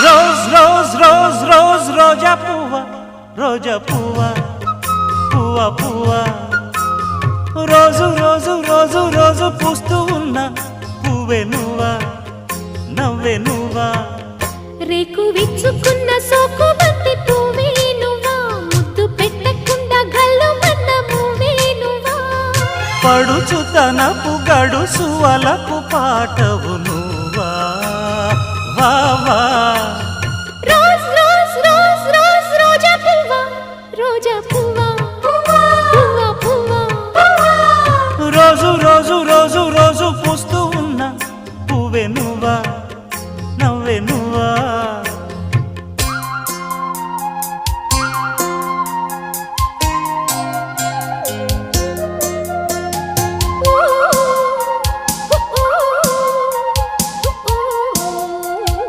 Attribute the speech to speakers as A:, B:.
A: Rose rose rose rose రోజా పువ్వా, రోజా పువ్వా, పువ్వా పువ్వా, రోజు రోజు రోజు రోజు పూస్తూ ఉన్న పువ్వే నువ్వా, నవ్వే నువ్వా.
B: రేకు విచ్చుకున్న సోకు బంతి పువ్వే నువ్వా, ముద్దు పెట్టకుండా గల్లు మన్న పువ్వే నువ్వా.
A: పడుచు తనపు గడుసు అలకు పాటవు నువ్వా, వా వా